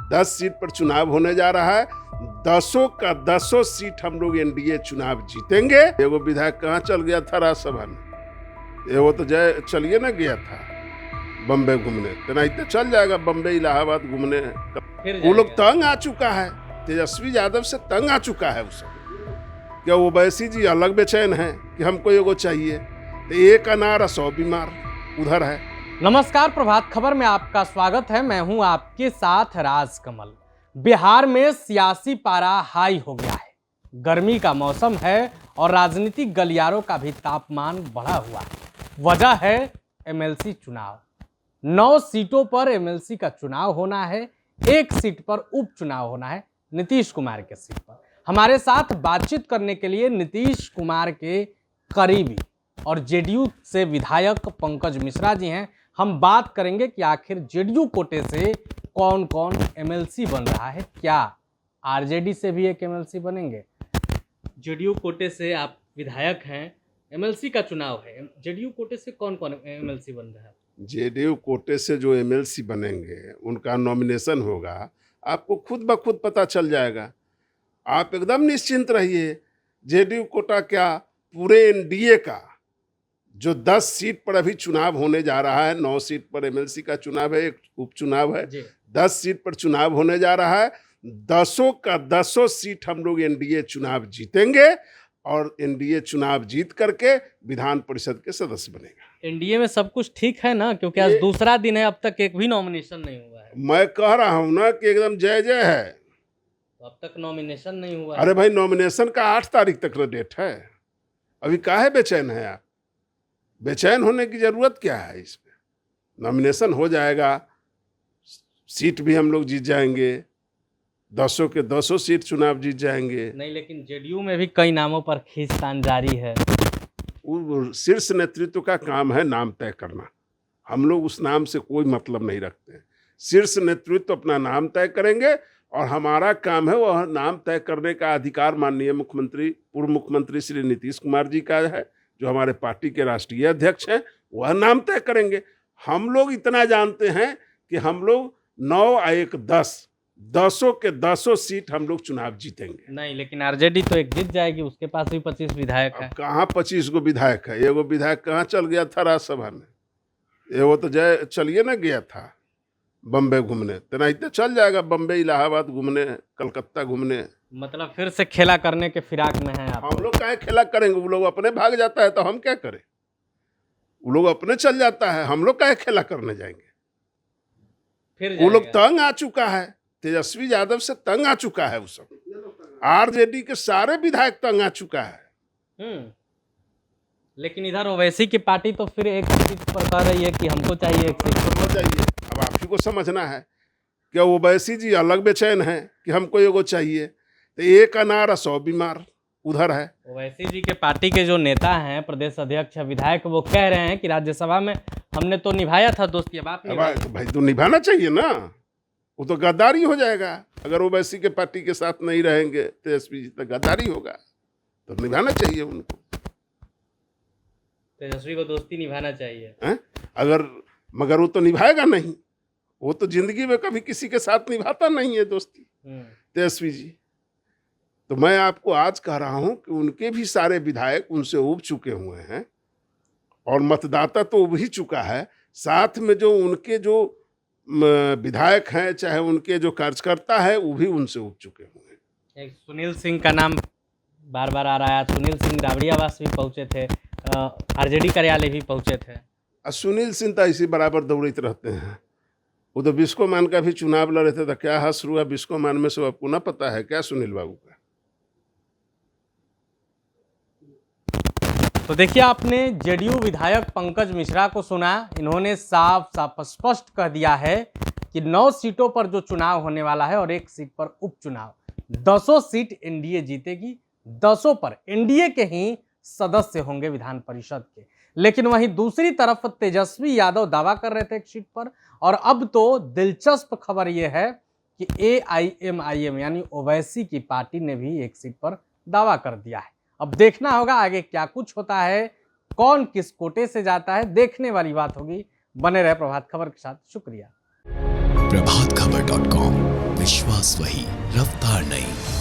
10 seat पर चुनाव होने जा रहा है। 10 का 10 सीट हम लोग एनडीए चुनाव जीतेंगे। एगो विधायक कहाँ चल गया था राज्यसभा में, वो तो जय चलिए ना गया था बम्बई घूमने, तो नहीं तो चल जाएगा बम्बई इलाहाबाद घूमने। वो लोग तंग आ चुका है, तेजस्वी यादव से तंग आ चुका है उस क्या ओवैसी जी अलग बेचैन है कि हमको एगो चाहिए, तो एक अनार 100 बीमार उधर है। नमस्कार, प्रभात खबर में आपका स्वागत है। मैं हूं आपके साथ राजकमल। बिहार में सियासी पारा हाई हो गया है, गर्मी का मौसम है और राजनीतिक गलियारों का भी तापमान बढ़ा हुआ है। वजह है एमएलसी चुनाव। 9 सीटों पर एमएलसी का चुनाव होना है, 1 सीट पर उपचुनाव होना है नीतीश कुमार के सीट पर। हमारे साथ बातचीत करने के लिए नीतीश कुमार के करीबी और जेडीयू से विधायक पंकज मिश्रा जी हैं। हम बात करेंगे कि आखिर जेडीयू कोटे से कौन कौन एमएलसी बन रहा है, क्या आरजेडी से भी एक एमएलसी बनेंगे। जेडीयू कोटे से आप विधायक हैं, एमएलसी का चुनाव है, जेडीयू कोटे से कौन कौन एमएलसी बन रहा है? जेडीयू कोटे से जो एमएलसी बनेंगे उनका नॉमिनेशन होगा, आपको खुद ब खुद पता चल जाएगा। आप एकदम निश्चिंत रहिए। जेडीयू कोटा क्या, पूरे एनडीए का जो 10 सीट पर अभी चुनाव होने जा रहा है, 9 सीट पर एमएलसी का चुनाव है, एक उपचुनाव है, 10 सीट पर चुनाव होने जा रहा है। 10 का 10 सीट हम लोग एनडीए चुनाव जीतेंगे और एनडीए चुनाव जीत करके विधान परिषद के सदस्य बनेगा। एनडीए में सब कुछ ठीक है ना, क्योंकि आज दूसरा दिन है, अब तक एक भी नॉमिनेशन नहीं हुआ है। मैं कह रहा हूं ना कि एकदम जय जय है। तो अब तक नॉमिनेशन नहीं हुआ है। अरे भाई, नॉमिनेशन का 8 तारीख तक डेट है। अभी काहे बेचैन है आप? बेचैन होने की जरूरत क्या है? इसमें नॉमिनेशन हो जाएगा, सीट भी हम लोग जीत जाएंगे, 10 के 10 सीट चुनाव जीत जाएंगे। नहीं, लेकिन जेडीयू में भी कई नामों पर खींचतान जारी है। शीर्ष नेतृत्व का काम है नाम तय करना। हम लोग उस नाम से कोई मतलब नहीं रखते। शीर्ष नेतृत्व अपना नाम तय करेंगे और हमारा काम है वह नाम तय करने का अधिकार माननीय मुख्यमंत्री, पूर्व मुख्यमंत्री श्री नीतीश कुमार जी का है, जो हमारे पार्टी के राष्ट्रीय अध्यक्ष हैं। वह नाम तय करेंगे। हम लोग इतना जानते हैं कि हम लोग 9 आ 1 10, 10 के 10 सीट हम लोग चुनाव जीतेंगे। नहीं, लेकिन आरजेडी तो एक जीत जाएगी, उसके पास भी 25 विधायक है। कहाँ 25 गो विधायक है? एगो विधायक कहाँ चल गया था राज्यसभा में, वो तो जय चलिए ना गया था बम्बई घूमने, तो नहीं तो चल जाएगा बम्बई इलाहाबाद घूमने, कलकत्ता घूमने। मतलब फिर से खेला करने के फिराक में है आप? हम लोग काहे खेला करेंगे? वो लोग अपने भाग जाता है तो हम क्या करें? वो लोग अपने चल जाता है, हम लोग काहे खेला करने जाएंगे? फिर वो लोग तंग आ चुका है, तेजस्वी यादव से तंग आ चुका है। वो सब आरजेडी के सारे विधायक तंग आ चुका है। लेकिन इधर ओवैसी की पार्टी तो फिर एक सीट पर कह रही है कि हमको चाहिए एक सीट। हो जाइए, अब आप ही को समझना है। क्या ओवैसी जी अलग बेचैन है कि हमको एगो चाहिए, तो एक अनार 100 बीमार उधर है। ओवैसी जी के पार्टी के जो नेता हैं, प्रदेश अध्यक्ष विधायक, वो कह रहे हैं कि राज्यसभा में हमने तो निभाया था दोस्ती बात। भाई तो निभाना चाहिए ना, वो तो गद्दारी हो जाएगा। अगर ओवैसी के पार्टी के साथ नहीं रहेंगे तेजस्वी जी तो गद्दारी होगा, तो निभाना चाहिए उनको। तेजस्वी को दोस्ती निभाना चाहिए है? मगर वो तो निभाएगा नहीं, वो तो जिंदगी में कभी किसी के साथ निभाता नहीं है दोस्ती तेजस्वी जी। तो मैं आपको आज कह रहा हूं कि उनके भी सारे विधायक उनसे उब चुके हुए हैं और मतदाता तो उब ही चुका है। साथ में जो उनके जो विधायक हैं, चाहे उनके जो कार्यकर्ता है, वो भी उनसे उब चुके हुए हैं। एक सुनील सिंह का नाम बार बार आ रहा है। सुनील सिंह राबड़ी आवास भी पहुंचे थे, आरजेडी कार्यालय भी पहुंचे थे। सुनील सिंह तो इसी बराबर दौड़ते रहते हैं। वो तो बिस्कोमान का भी चुनाव लड़े थे, तो क्या हाथ हुआ बिस्कोमान में, सब आपको ना पता है क्या सुनील बाबू का? तो देखिए, आपने जेडीयू विधायक पंकज मिश्रा को सुना। इन्होंने साफ साफ स्पष्ट कह दिया है कि 9 सीटों पर जो चुनाव होने वाला है और 1 सीट पर उपचुनाव, 10 सीट एनडीए जीतेगी। 10 पर एनडीए के ही सदस्य होंगे विधान परिषद के। लेकिन वहीं दूसरी तरफ तेजस्वी यादव दावा कर रहे थे एक सीट पर, और अब तो दिलचस्प खबर यह है कि एआईएमआईएम यानी ओवैसी की पार्टी ने भी 1 सीट पर दावा कर दिया है। अब देखना होगा आगे क्या कुछ होता है, कौन किस कोटे से जाता है, देखने वाली बात होगी। बने रहे प्रभात खबर के साथ। शुक्रिया। प्रभातखबर.com विश्वास वही, रफ्तार नहीं।